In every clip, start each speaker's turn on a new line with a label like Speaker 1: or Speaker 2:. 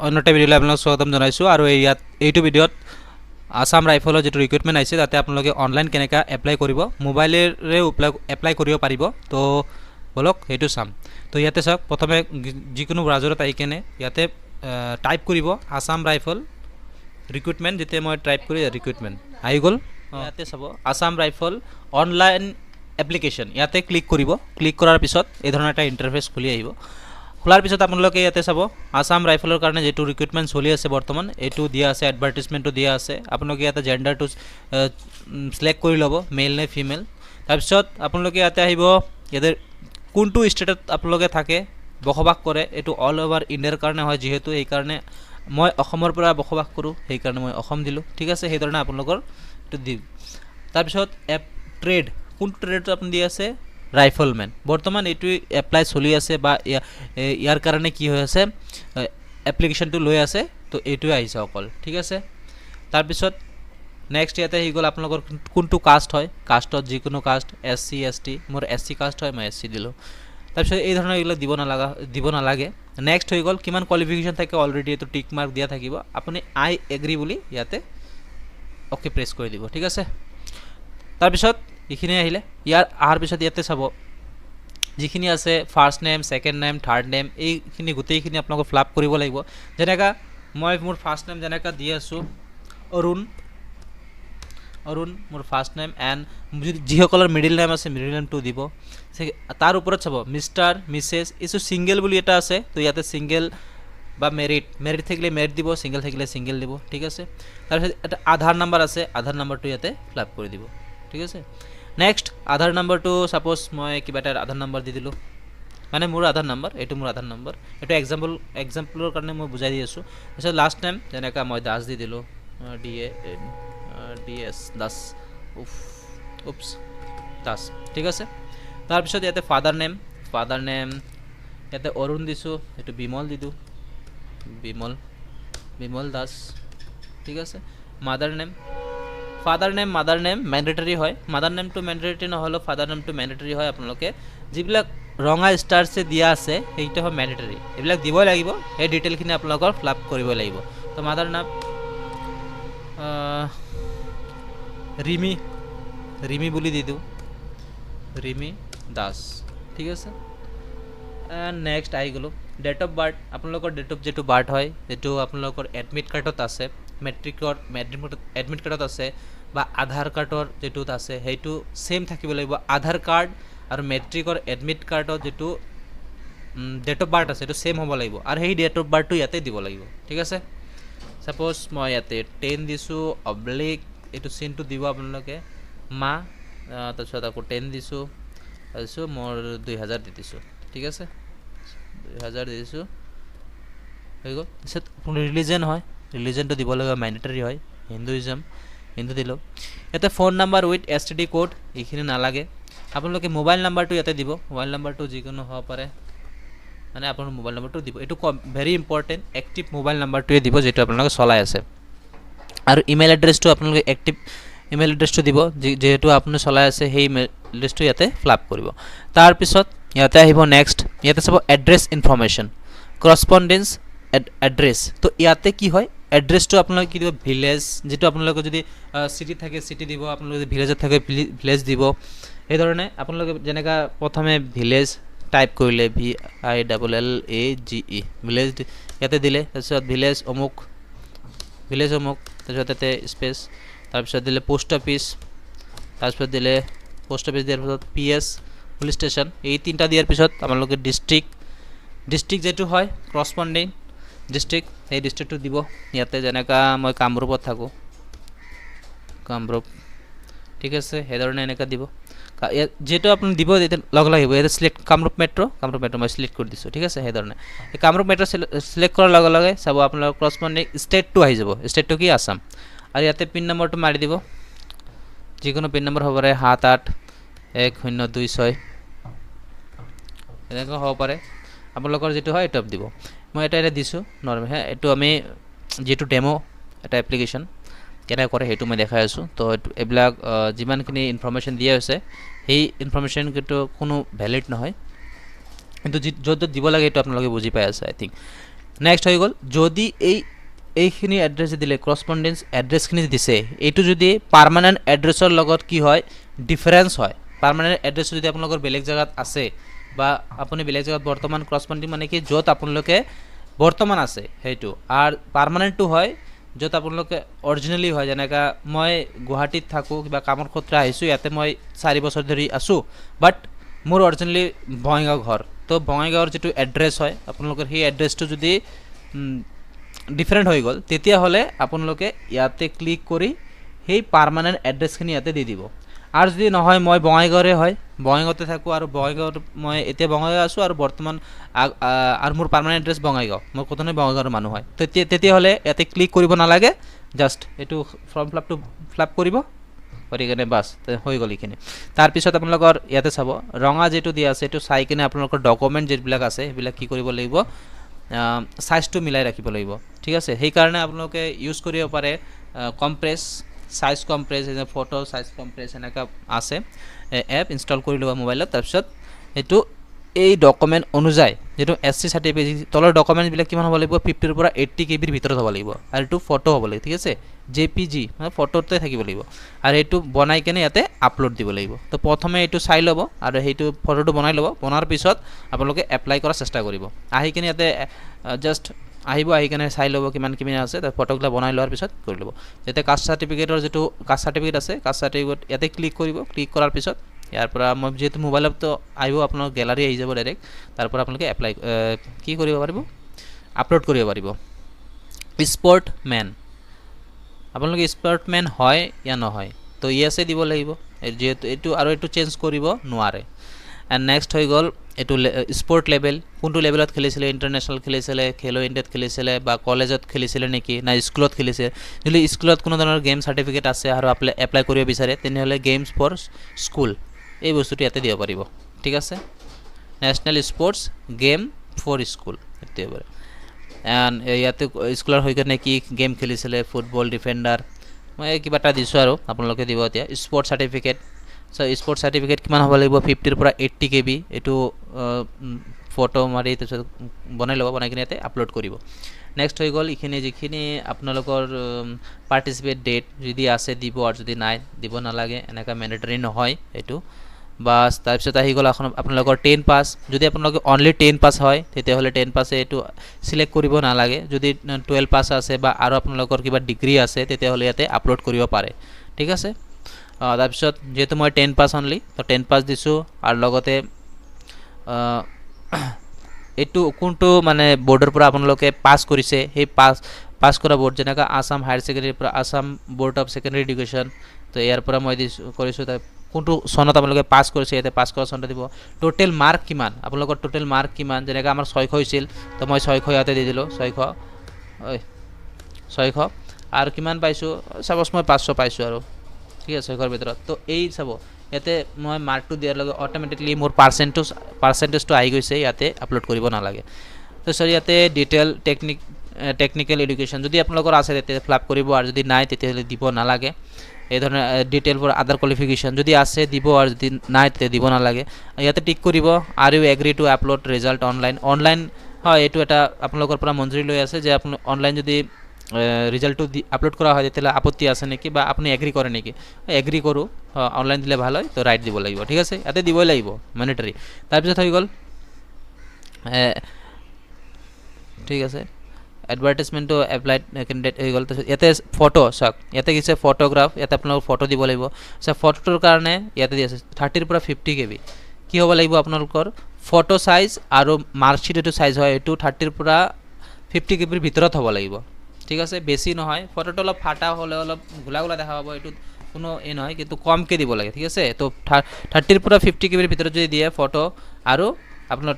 Speaker 1: অন্য এটা ভিডিঅ'লৈ আপোনালোকক স্বাগতম জনাইছোঁ আৰু এইটো ভিডিঅ'ত আসাম ৰাইফলৰ যেটো ৰিক্ৰুটমেণ্ট আহিছে তাতে আপোনালোকে অনলাইন কেনেকৈ এপ্লাই কৰিব মোবাইলেৰে এপ্লাই কৰিব পাৰিব তো বলক সেইটো চাম তো ইয়াতে চাওক প্ৰথমে যিকোনো ব্ৰাউজাৰত আহি কেনে ইয়াতে টাইপ কৰিব আসাম ৰাইফল ৰিক্ৰুটমেণ্ট যেতিয়া মই টাইপ কৰি ৰিক্ৰুটমেণ্ট আহি গ'ল ইয়াতে চাব আসাম ৰাইফল অনলাইন এপ্লিকেশ্যন ইয়াতে ক্লিক কৰিব ক্লিক কৰাৰ পিছত এই ধৰণৰ এটা ইণ্টাৰফেচ খুলি আহিব খোলাৰ পিছত আপোনালোকে ইয়াতে চাব আসাম ৰাইফলৰ কাৰণে যেটো ৰিক্ৰুটমেণ্ট চলি আছে বৰ্তমান এইটো দিয়া আছে এডভাৰটাইজমেণ্টটো দিয়া আছে আপোনালোকে ইয়াতে জেন্ডাৰটো সিলেক্ট কৰি ল'ব মেল নে ফিমেল তাৰপিছত আপোনালোকে ইয়াতে আহিব ইয়াতে কোনটো ষ্টেটত আপোনালোকে থাকে বসবাস কৰে এইটো অল ওভাৰ ইণ্ডিয়াৰ কাৰণে হয় যেহেতু এই কাৰণে মই অসমৰ পৰা বসবাস কৰোঁ সেই কাৰণে মই অসম দিলোঁ ঠিক আছে সেই ধৰণে আপোনালোকৰ এইটো দিম তাৰপিছত ট্ৰেড কোনটো ট্ৰেডত আপুনি দি আছে ৰাইফলমেন বৰ্তমান এইটো এপ্লাই চলি আছে বা ইয়াৰ কাৰণে কি হৈ আছে এপ্লিকেশ্যনটো লৈ আছে তো এইটোৱে আহিছে অকল ঠিক আছে তাৰপিছত নেক্সট ইয়াতে আহি গ'ল আপোনালোকৰ কোনটো কাষ্ট হয় কাষ্টত যিকোনো কাষ্ট SC ST মোৰ SC কাষ্ট হয় মই SC দিলোঁ তাৰপিছত এই ধৰণৰ এইবিলাক দিব নালাগে নেক্সট হৈ গ'ল কিমান কোৱালিফিকেশ্যন থাকে অলৰেডি এইটো টিক মাৰ্ক দিয়া থাকিব আপুনি আই এগ্ৰি বুলি ইয়াতে অ'কে প্ৰেছ কৰি দিব ঠিক আছে তাৰপিছত এইখিনি আহিলে ইয়াৰ আহাৰ পিছত ইয়াতে চাব যিখিনি আছে first name second name third name এইখিনি গোটেইখিনি আপোনালোকে ফিল আপ কৰিব লাগিব যেনেকা মই মোৰ ফাৰ্ষ্ট নেম যেনেকা দি আছোঁ অৰুণ মোৰ ফাৰ্ষ্ট নেম এণ্ড যিসকলৰ মিডিল নেম আছে মিডিল নেমটো দিব তাৰ ওপৰত চাব মিষ্টাৰ মিছেছ এইটো ছিংগল বুলি এটা আছে তো ইয়াতে ছিংগল বা মেৰিট থাকিলে মেৰিট দিব ছিংগল থাকিলে ছিংগল দিব ঠিক আছে তাৰপিছত এটা আধাৰ নাম্বাৰ আছে আধাৰ নাম্বাৰটো ইয়াতে ফিল আপ কৰি দিব ঠিক আছে নেক্সট আধাৰ নাম্বাৰটো সাপোজ মই কিবা এটা আধাৰ নাম্বাৰ দি দিলোঁ মানে মোৰ আধাৰ নাম্বাৰ এইটো মোৰ আধাৰ নাম্বাৰ এইটো এক্সাম্পলৰ কাৰণে মই বুজাই দি আছোঁ তাৰপিছত লাষ্ট টাইম যেনেকৈ মই দাস দি দিলোঁ DS দাস দাস ঠিক আছে তাৰপিছত ইয়াতে ফাদাৰ নেম ইয়াতে অৰুণ দিছোঁ এইটো বিমল দি দিওঁ বিমল দাস ঠিক আছে মাদাৰ নেম মেণ্ডেটৰী হয় মাদাৰ নেমটো মেণ্ডেটৰী নহ'লেও ফাদাৰ নেমটো মেণ্ডেটৰী হয় আপোনালোকে যিবিলাক ৰঙা ষ্টাৰছে দিয়া আছে সেইটো হয় মেণ্ডেটৰী এইবিলাক দিবই লাগিব এই ডিটেইলখিনি আপোনালোকৰ ফিল আপ কৰিব লাগিব তো মাদাৰ নাম ৰিমি বুলি দি দিওঁ ৰিমি দাস ঠিক আছে নেক্সট আহি গ'লোঁ ডেট অফ বাৰ্থ আপোনালোকৰ ডেট অফ যিটো বাৰ্থ হয় সেইটো আপোনালোকৰ এডমিট কাৰ্ডত আছে এডমিট কাৰ্ডত আছে বা আধাৰ কাৰ্ডৰ যিটোত আছে সেইটো সেম থাকিব লাগিব আধাৰ কাৰ্ড আৰু মেট্ৰিকৰ এডমিট কাৰ্ডত যিটো ডেট অফ বাৰ্থ আছে সেইটো সেম হ'ব লাগিব আৰু সেই ডেট অফ বাৰ্থটো ইয়াতে দিব লাগিব ঠিক আছে সাপোজ মই ইয়াতে 10 দিছোঁ অবলিক এইটো চিনটো দিব আপোনালোকে তাৰপিছত আকৌ 10 দিছোঁ তাৰপিছত মোৰ 2000 দি দিছোঁ ঠিক আছে 2000 দি দিছোঁ হৈ গ'ল তাৰপিছত ৰিলিজন হয় ৰিলিজনটো দিব লাগিব মেণ্ডেটৰী হয় হিন্দু দিলোঁ ইয়াতে phone number with STD code এইখিনি নালাগে আপোনালোকে মোবাইল নাম্বাৰটো ইয়াতে দিব মোবাইল নাম্বাৰটো যিকোনো হ'ব পাৰে মানে আপোনাৰ মোবাইল নাম্বাৰটো দিব এইটো ভেৰি ইম্পৰ্টেণ্ট এক্টিভ মোবাইল নাম্বাৰটোৱে দিব যিটো আপোনালোকে চলাই আছে আৰু ইমেইল এড্ৰেছটো আপোনালোকে এক্টিভ ইমেইল এড্ৰেছটো দিব যেহেতু আপুনি চলাই আছে সেই ইমেইল এড্ৰেছটো ইয়াতে ফিল আপ কৰিব তাৰপিছত ইয়াতে আহিব নেক্সট ইয়াতে চাব এড্ৰেছ ইনফৰমেশ্যন কৰস্পণ্ডেঞ্চ এড্ৰেছ তো ইয়াতে কি হয় এড্ৰেছটো আপোনালোকে কি দিব ভিলেজ যেটো আপোনালোকে যদি সিটি থাকে সিটি দিব আপোনালোকে যদি ভিলেজত থাকে ভিলেজ দিব এই ধৰণে আপোনালোকে যেনেকা প্ৰথমে ভিলেজ টাইপ কৰিলে VILLAGE ভিলেজ ইয়াতে দিলে তাৰপিছত ভিলেজ অমুক তাৰপিছত ইয়াতে স্পেচ তাৰপিছত দিলে পোষ্ট অফিচ তাৰপিছত দিলে পোষ্ট অফিচ দিয়াৰ পিছত PS পুলিচ ষ্টেচন এই তিনিটা দিয়াৰ পিছত আপোনালোকে ডিষ্ট্ৰিক্ট যেটো হয় কৰস্পণ্ডিং ডিষ্ট্ৰিক্ট সেই ডিষ্ট্ৰিক্টটো দিব ইয়াতে যেনেকা মই কামৰূপত থাকোঁ কামৰূপ ঠিক আছে সেইধৰণে এনেকা দিব যেটো আপুনি দিব লগ লাগিব ইয়াতে সিলেক্ট কামৰূপ মেট্ৰ মই সিলেক্ট কৰি দিছোঁ ঠিক আছে সেইধৰণে এই কামৰূপ মেট্ৰ সিলেক্ট কৰাৰ লগে লগে চাব আপোনাৰ কৰস্পণ্ডিং ষ্টেটটো আহি যাব ষ্টেটটো কি আসাম আৰু ইয়াতে পিন নম্বৰটো মাৰি দিব যিকোনো পিন নম্বৰ হ'ব পাৰে 781026 এনেকুৱা হ'ব পাৰে আপোনালোকৰ যেটো হয় এইটো দিব মই এটা দিছোঁ নৰ্মেল এইটো আমি যেটো ডেমো এটা এপ্লিকেশ্যন কেনেকৈ কৰে সেইটো মই দেখাই আছোঁ তো এইবিলাক যিমানখিনি ইনফৰমেশ্যন দিয়া হৈছে সেই ইনফৰমেশ্যন কিন্তু কোনো ভ্যালিড নহয় কিন্তু য'ত দিব লাগে এইটো আপোনালোকে বুজি পাই আছে আই থিংক নেক্সট হৈ গ'ল যদি এইখিনি এড্ৰেছ দিলে কৰস্পণ্ডেন্স এড্ৰেছখিনি দিছে এইটো যদি পাৰ্মানেণ্ট এড্ৰেছৰ লগত কি হয় ডিফাৰেঞ্চ হয় পাৰ্মানেণ্ট এড্ৰেছ যদি আপোনালোকৰ বেলেগ জেগাত আছে বা আপুনি বেলেগ জেগাত বৰ্তমান কৰস্পণ্ডিং মানে কি য'ত আপোনালোকে বৰ্তমান আছে সেইটো আৰু পাৰ্মানেণ্টটো হয় য'ত আপোনালোকে অৰিজিনেলি হয় যেনেকৈ মই গুৱাহাটীত থাকোঁ কিবা কামৰ সূত্ৰে আহিছোঁ ইয়াতে মই 4 বছৰ ধৰি আছোঁ বাট মোৰ অৰিজিনেলি বঙাইগাঁও ঘৰ তো বঙাইগাঁৱৰ যিটো এড্ৰেছ হয় আপোনালোকৰ সেই এড্ৰেছটো যদি ডিফাৰেণ্ট হৈ গ'ল তেতিয়াহ'লে আপোনালোকে ইয়াতে ক্লিক কৰি সেই পাৰ্মানেণ্ট এড্ৰেছখিনি ইয়াতে দি দিব আৰু যদি নহয় মই বঙাইগাঁৱৰে হয় বঙাইগাঁৱতে থাকোঁ আৰু বঙাইগাঁৱত মই এতিয়া বঙাইগাঁও আছোঁ আৰু বৰ্তমান আৰু মোৰ পাৰ্মানেণ্ট এড্ৰেছ বঙাইগাঁও মোৰ কথনে বঙাইগাঁৱৰ মানুহ হয় তেতিয়াহ'লে ইয়াতে ক্লিক কৰিব নালাগে জাষ্ট এইটো ফৰ্ম ফিলাপ কৰিব কৰি কিনে বাছ হৈ গ'ল এইখিনি তাৰপিছত আপোনালোকৰ ইয়াতে চাব ৰঙা যিটো দিয়া আছে এইটো চাই কিনে আপোনালোকৰ ডকুমেণ্ট যিবিলাক আছে সেইবিলাক কি কৰিব লাগিব সাইজটো মিলাই ৰাখিব লাগিব ঠিক আছে সেইকাৰণে আপোনালোকে ইউজ কৰিব পাৰে compress size compress photo size compress এনেকুৱা আছে এপ ইনষ্টল কৰি ল'ব মোবাইলত তাৰপিছত এইটো এই ডকুমেণ্ট অনুযায়ী যেটো এসসি সাৰ্টিফিকেট তলৰ ডকুমেণ্টবিলাক কিমান হ'ব লাগিব 50 ৰ পৰা 80 কেবিৰ ভিতৰত হ'ব লাগিব আৰু এইটো ফটো হ'ব লাগিব ঠিক আছে জেপিজি মানে ফটোতে থাকিব লাগিব আৰু এইটো বনাই কেনে ইয়াতে আপলোড দিব লাগিব তো প্ৰথমে এইটো চাই ল'ব আৰু সেইটো ফটোটো বনাই ল'ব বনাৰ পিছত আপোনালোকে এপ্লাই কৰাৰ চেষ্টা কৰিব আহি কিনে ইয়াতে জাষ্ট আহিব আহি কিনে চাই ল'ব কিমান আছে তাৰ ফটোগুলা বনাই লোৱাৰ পিছত কৰি ল'ব যাতে কাষ্ট সাৰ্টিফিকেটৰ যেটো কাষ্ট সাৰ্টিফিকেট আছে কাষ্ট সাৰ্টিফিকেট ইয়াতে ক্লিক কৰিব ক্লিক কৰাৰ পিছত ইয়াৰ পৰা মই যেহেতু মোবাইলতো আহিব আপোনাৰ গ্যালাৰি আহি যাব ডাইৰেক্ট তাৰ পৰা আপোনালোকে এপ্লাই কি কৰিব পাৰিব আপলোড কৰিব পাৰিব স্পৰ্টমেন আপোনালোকে স্পৰ্টমেন হয় ইয়া নহয় তো ইয়েছে দিব লাগিব যেহেতু এইটো আৰু এইটো চেঞ্জ কৰিব নোৱাৰে এণ্ড নেক্সট হৈ গ'ল এইটো স্পৰ্ট লেভেল কোনটো লেভেলত খেলিছিলে ইণ্টাৰনেশ্যনেল খেলিছিলে খেলো ইণ্ডিয়াত খেলিছিলে বা কলেজত খেলিছিলে নেকি না স্কুলত খেলিছে যদি স্কুলত কোনো ধৰণৰ গেম সাৰ্টিফিকেট আছে আৰু এপ্লাই কৰিব বিচাৰে তেনেহ'লে গেমছ ফৰ স্কুল এই বস্তুটো ইয়াতে দিব পাৰিব ঠিক আছে national sports game for school এতিয়া পাৰে এণ্ড ইয়াতে স্কুলৰ হৈ কিনে কি গেম খেলিছিলে ফুটবল ডিফেণ্ডাৰ মই কিবা এটা দিছোঁ আৰু আপোনালোকে দিব এতিয়া স্পৰ্ট সাৰ্টিফিকেট স্পৰ্ট সাৰ্টিফিকেট কিমান হ'ব লাগিব 50 ৰ পৰা 80 কেবি এইটো ফটো মাৰি তাৰপিছত বনাই ল'ব বনাই কিনে ইয়াতে আপলোড কৰিব নেক্সট হৈ গ'ল এইখিনি যিখিনি আপোনালোকৰ পাৰ্টিচিপেট ডেট যদি আছে দিব আৰু যদি নাই দিব নালাগে এনেকুৱা মেণ্ডেটৰী নহয় এইটো বাছ তাৰপিছত আহি গ'ল আপোনালোকৰ 10 পাছ যদি আপোনালোকে অনলি 10 পাছ হয় তেতিয়াহ'লে 10 পাছে এইটো সিলেক্ট কৰিব নালাগে যদি 12 পাছ আছে বা আৰু আপোনালোকৰ কিবা ডিগ্ৰী আছে তেতিয়াহ'লে ইয়াতে আপলোড কৰিব পাৰে ঠিক আছে তাৰপিছত যেহেতু মই 10 পাছ অনলি তো 10 পাছ দিছোঁ আৰু লগতে এইটো কোনটো মানে বোৰ্ডৰ পৰা আপোনালোকে পাছ কৰিছে সেই পাছ কৰা বোৰ্ড যেনেকৈ আসাম হায়াৰ ছেকেণ্ডেৰীৰ পৰা Assam board of secondary education তো ইয়াৰ পৰা মই কৰিছোঁ কোনটো চনত আপোনালোকে পাছ কৰিছে ইয়াতে পাছ কৰা চনটো দিব টোটেল মাৰ্ক কিমান আপোনালোকৰ টোটেল মাৰ্ক কিমান যেনেকৈ আমাৰ 600 হৈছিল তো মই 600 ইয়াতে দি দিলোঁ 600 আৰু কিমান পাইছোঁ চাপ'জ মই 500 পাইছোঁ আৰু ঠিক আছে 600ৰ ভিতৰত তো এই চাব ইয়াতে মই মাৰ্কটো দিয়াৰ লগে অট'মেটিকলি মোৰ পাৰ্চেণ্টেজটো আহি গৈছে ইয়াতে আপলোড কৰিব নালাগে তো সৰি ইয়াতে ডিটেইল টেকনিকেল এডুকেশ্যন যদি আপোনালোকৰ আছে তেতিয়া ফিলাপ কৰিব আৰু যদি নাই তেতিয়াহ'লে দিব নালাগে এই ধৰণৰ ডিটেইল ফৰ আদাৰ কোৱালিফিকেশ্যন যদি আছে দিব আৰু যদি নাই তেতিয়া দিব নালাগে ইয়াতে টিক কৰিব আৰু you agree to upload result online হয় এইটো এটা আপোনালোকৰ পৰা মঞ্জুৰি লৈ আছে যে আপুনি অনলাইন যদি ৰিজাল্টটো আপলোড কৰা হয় তেতিয়াহ'লে আপত্তি আছে নেকি বা আপুনি এগ্ৰি কৰে নেকি এগ্ৰি কৰোঁ অনলাইন দিলে ভাল হয় তো ৰাইট দিব লাগিব ঠিক আছে ইয়াতে দিবই লাগিব মেণ্ডেটৰী তাৰপিছত হৈ গ'ল ঠিক আছে এডভাৰটাইজমেণ্টটো এপ্লাইড কেণ্ডিডেট হৈ গ'ল তাৰপিছত ইয়াতে ফটো চাওক ইয়াতে কিছু ফটোগ্ৰাফ ইয়াতে আপোনালোকৰ ফটো দিব লাগিব ফটোটোৰ কাৰণে ইয়াতে দি আছে 30 ৰ পৰা 50 কেবি কি হ'ব লাগিব আপোনালোকৰ ফটো সাইজ আৰু মাৰ্কশ্বিট এইটো সাইজ হয় এইটো 30 ৰ পৰা 50 কেবিৰ ভিতৰত হ'ব লাগিব ঠিক আছে বেছি নহয় ফটোটো অলপ ফাটা হ'লে অলপ গোলা দেখা পাব এইটো কোনো এই নহয় কিন্তু কমকৈ দিব লাগে ঠিক আছে তো 30 ৰ পৰা 50 কেবিৰ ভিতৰত যদি দিয়ে ফটো আৰু আপোনাৰ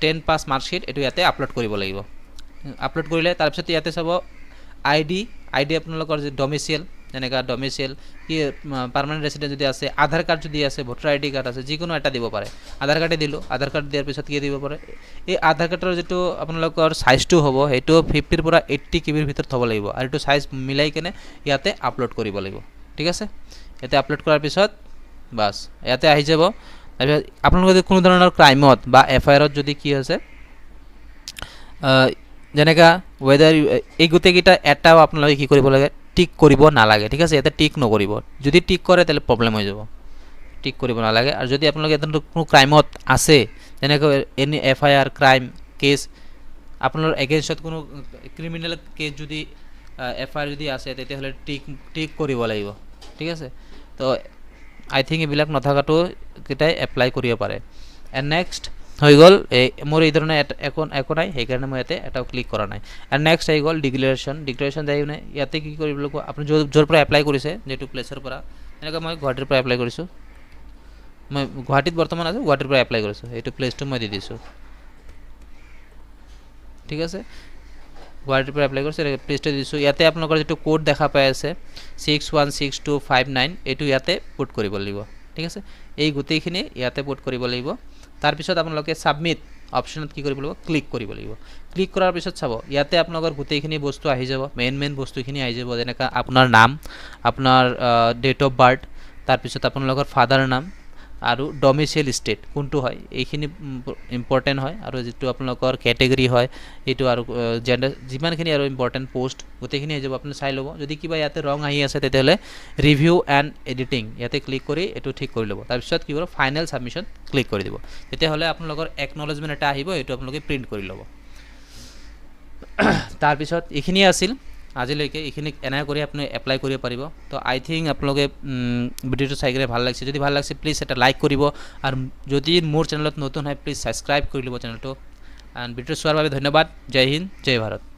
Speaker 1: 10 পাছ মাৰ্কশ্বিট এইটো ইয়াতে আপলোড কৰিব লাগিব আপলোড কৰিলে তাৰপিছত ইয়াতে চাব আইডি আপোনালোকৰ যে ডমিচিয়েল যেনেকৈ ডমিচিয়েল কি পাৰ্মানেণ্ট ৰেচিডেণ্ট যদি আছে আধাৰ কাৰ্ড যদি আছে ভোটাৰ আইডি কাৰ্ড আছে যিকোনো এটা দিব পাৰে আধাৰ কাৰ্ডে দিলোঁ আধাৰ কাৰ্ড দিয়াৰ পিছত কি দিব পাৰে এই আধাৰ কাৰ্ডৰ যিটো আপোনালোকৰ সাইজটো হ'ব সেইটো 50 ৰ পৰা 80 কেবিৰ ভিতৰত হ'ব লাগিব আৰু এইটো সাইজ মিলাই কিনে ইয়াতে আপলোড কৰিব লাগিব ঠিক আছে ইয়াতে আপলোড কৰাৰ পিছত বাছ ইয়াতে আহি যাব তাৰপিছত আপোনালোকে যদি কোনো ধৰণৰ ক্ৰাইমত বা এফআইআৰত যদি কি হৈছে যেনেকা ৱেদাৰ এই গোটেইকেইটা এটাও আপোনালোকে কি কৰিব লাগে টিক কৰিব নালাগে ঠিক আছে ইয়াতে টিক নকৰিব যদি টিক কৰে তাহলে প্ৰব্লেম হৈ যাব টিক কৰিব নালাগে আৰু যদি আপোনালোকে এটা কোনো ক্ৰাইমত আছে যেনেকৈ এনি FIR ক্ৰাইম কেছ আপোনাৰ এগেইনষ্টত কোনো ক্ৰিমিনেল কেছ যদি FIR যদি আছে তেতিয়াহ'লে টিক কৰিব লাগিব ঠিক আছে তো আই থিংক এইবিলাক নথকাটো কেইটাই এপ্লাই কৰিব পাৰে এণ্ড নেক্সট হৈ গ'ল মোৰ এই ধৰণে একো নাই সেইকাৰণে মই ইয়াতে এটাও ক্লিক কৰা নাই এণ্ড নেক্সট আহি গ'ল ডিক্লেৰেশ্যন যাই মানে ইয়াতে কি কৰিব লাগিব আপুনি য'ৰ পৰা এপ্লাই কৰিছে যিটো প্লেচৰ পৰা এনেকৈ মই গুৱাহাটীৰ পৰা এপ্লাই কৰিছোঁ মই গুৱাহাটীত বৰ্তমান আছোঁ গুৱাহাটীৰ পৰা এপ্লাই কৰিছোঁ এইটো প্লেচটো মই দি দিছোঁ ঠিক আছে গুৱাহাটীৰ পৰা এপ্লাই কৰিছোঁ প্লেচটো দিছোঁ ইয়াতে আপোনালোকৰ যিটো কোড দেখা পাই আছে 616259 এইটো ইয়াতে পুট কৰিব লাগিব ঠিক আছে এই গোটেইখিনি ইয়াতে পুট কৰিব লাগিব তাৰপিছত আপোনালোকে সাবমিট অপশ্যনত কি কৰিব লাগিব ক্লিক কৰিব লাগিব ক্লিক কৰাৰ পিছত চাব ইয়াতে আপোনালোকৰ গোটেইখিনি বস্তু আহি যাব মেইন বস্তুখিনি আহি যাব যেনেকা আপোনাৰ নাম আপোনাৰ ডেট অফ বাৰ্থ তাৰপিছত আপোনালোকৰ ফাদাৰ নাম আৰু ডমিসাইল ষ্টেট কোনটো হয় এইখিনি ইম্পৰ্টেণ্ট হয় আৰু যেটো আপোনালোকৰ ক্যাটেগৰি হয় এইটো আৰু জেন্ডাৰ যিমানখিনি আৰু ইম্পৰ্টেণ্ট পোষ্ট গোটেইখিনি আহি যাব আপুনি চাই ল'ব যদি কিবা ইয়াতে ৰং আহি আছে তেতিয়াহ'লে ৰিভিউ এণ্ড এডিটিং ইয়াতে ক্লিক কৰি এইটো ঠিক কৰি ল'ব তাৰপিছত কি কৰিব ফাইনেল সাবমিশন ক্লিক কৰি দিব তেতিয়াহ'লে আপোনালোকৰ একনলেজমেণ্ট এটা আহিব এইটো আপোনালোকে প্ৰিণ্ট কৰি ল'ব তাৰপিছত এইখিনি আছিল আজিলৈকে এইখিনি এনাই কৰি আপুনি এপ্লাই কৰিব পাৰিব তো আই থিংক আপোনালোকে ভিডিওটো চাই কিনে ভাল লাগিছে যদি ভাল লাগিছে প্লিজ এটা লাইক কৰিব আৰু যদি মোৰ চেনেলত নতুন হয় প্লিজ সাবস্ক্ৰাইব কৰি ল'ব চেনেলটো এণ্ড ভিডিও চোৱাৰ বাবে ধন্যবাদ জয় হিন্দ জয় ভাৰত